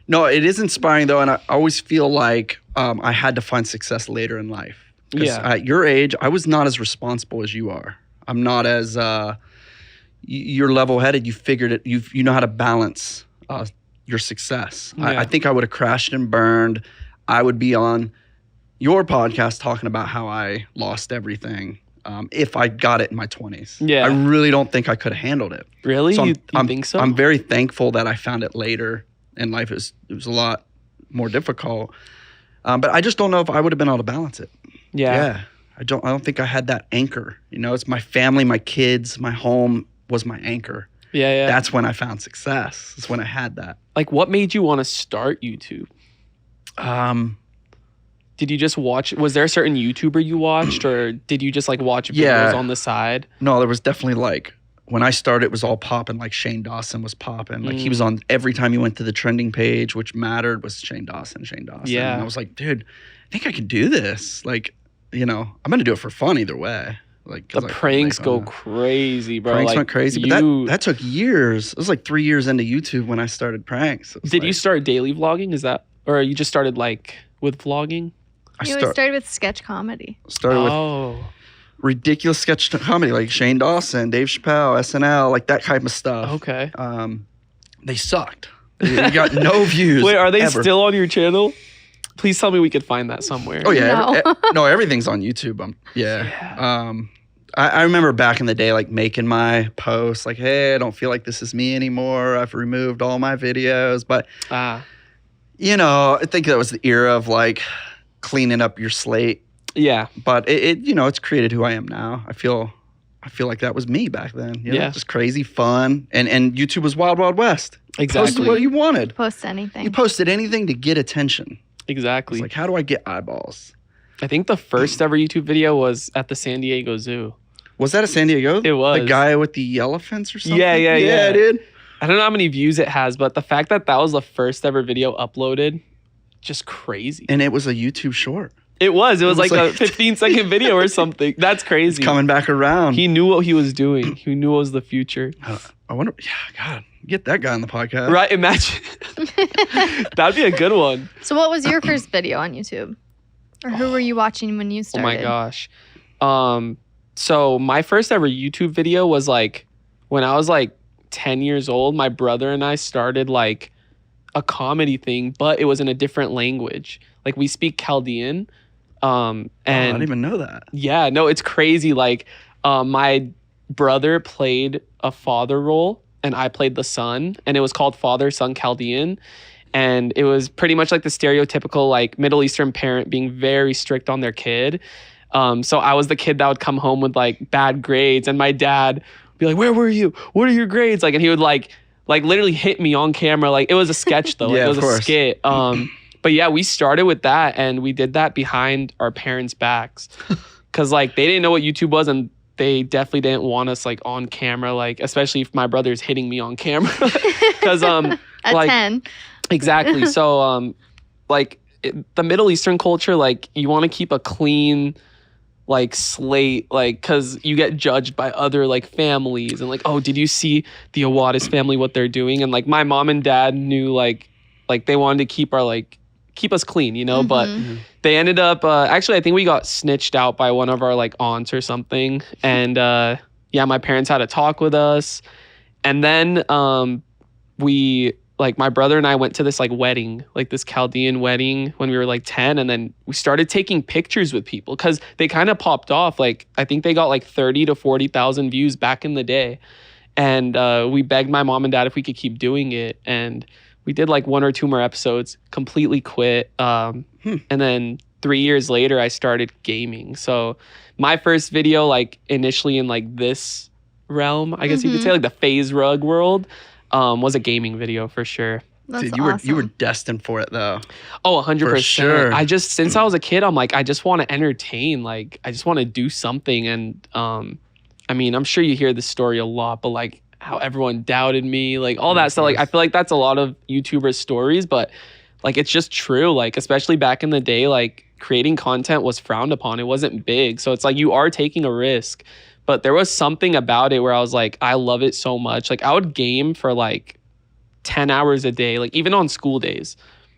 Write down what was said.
No, it is inspiring though, and I always feel like I had to find success later in life. Yeah. At your age, I was not as responsible as you are. I'm not as you're level-headed. You figured it. You know how to balance your success. Yeah. I think I would have crashed and burned. I would be on your podcast talking about how I lost everything if I got it in my 20s. Yeah. I really don't think I could have handled it. Really? So you think so? I'm very thankful that I found it later in life. It was a lot more difficult. But I just don't know if I would have been able to balance it. Yeah. I don't think I had that anchor. You know, it's my family, my kids, my home was my anchor. Yeah. That's when I found success. It's when I had that. Like, what made you want to start YouTube? Did you just watch? Was there a certain YouTuber you watched, or did you just like watch videos on the side? No, there was definitely like when I started, it was all popping. Like Shane Dawson was popping. Like he was on every time you went to the trending page, which mattered was Shane Dawson. Yeah. And I was like, dude, I think I can do this. Like, you know, I'm gonna do it for fun either way. Like the pranks go crazy, bro. Pranks like, went crazy, but that took years. It was like 3 years into YouTube when I started pranks. Did you start daily vlogging? Is that, or you just started like with vlogging? You always started with sketch comedy. Started with ridiculous sketch comedy like Shane Dawson, Dave Chappelle, SNL, like that type of stuff. Okay. They sucked. They got no views. Wait, are they ever. still on your channel? Please tell me we could find that somewhere. Oh yeah, No. no, everything's on YouTube. Yeah. I remember back in the day, like making my posts, like, "Hey, I don't feel like this is me anymore. I've removed all my videos." But you know, I think that was the era of like cleaning up your slate. Yeah. But it you know, it's created who I am now. I feel like that was me back then. You know? Yeah. Just crazy fun. And YouTube was wild, wild west. Exactly. Posted what you wanted. Post anything. You posted anything to get attention. Exactly. It's like, how do I get eyeballs? I think the first ever YouTube video was at the San Diego Zoo. Was that a San Diego? It was. The guy with the elephants or something? Yeah, dude. I don't know how many views it has, but the fact that that was the first ever video uploaded, just crazy. And it was a YouTube short. It was like a like 15-second video or something. That's crazy. It's coming back around. He knew what he was doing. He knew what was the future. I wonder, God, get that guy on the podcast. Right? Imagine. That'd be a good one. So what was your first video on YouTube? Or who were you watching when you Oh started? my gosh. So my first ever YouTube video was like when I was like 10 years old. My brother and I started like a comedy thing, but it was in a different language. Like we speak Chaldean. And I didn't even know that. Yeah, no, it's crazy. Like my brother played a father role and I played the son, and it was called Father Son Chaldean. And it was pretty much like the stereotypical like Middle Eastern parent being very strict on their kid. So I was the kid that would come home with like bad grades, and my dad would be like, "Where were you? What are your grades?" Like, and he would like literally hit me on camera. Like it was a sketch though. Yeah, it was of course. a skit. But yeah, we started with that, and we did that behind our parents' backs, because like they didn't know what YouTube was, and they definitely didn't want us like on camera, like especially if my brother's hitting me on camera, because At like 10. exactly. So the Middle Eastern culture, like you want to keep a clean like slate, like because you get judged by other like families, and like, oh, did you see the Awadis family, what they're doing? And like my mom and dad knew like they wanted to keep us clean, you know, but they ended up actually I think we got snitched out by one of our like aunts or something, and yeah, my parents had a talk with us, and then we like my brother and I went to this like wedding, like this Chaldean wedding when we were like 10, and then we started taking pictures with people because they kind of popped off. Like I think they got like 30 to 40,000 views back in the day, and we begged my mom and dad if we could keep doing it, and we did like 1 or 2 more episodes, completely quit. And then 3 years later, I started gaming. So my first video, like initially in like this realm, I guess you could say, like the FaZe Rug world, was a gaming video for sure. That's Dude, awesome. you were destined for it though. Oh, 100%. For sure. I just, since I was a kid, I'm like, I just want to entertain. Like, I just want to do something. And I mean, I'm sure you hear this story a lot, but like, how everyone doubted me, like all that stuff. Like I feel like that's a lot of YouTubers' stories, but like it's just true. Like especially back in the day, like creating content was frowned upon. It wasn't big. So it's like you are taking a risk. But there was something about it where I was like, I love it so much. Like I would game for like 10 hours a day, like even on school days.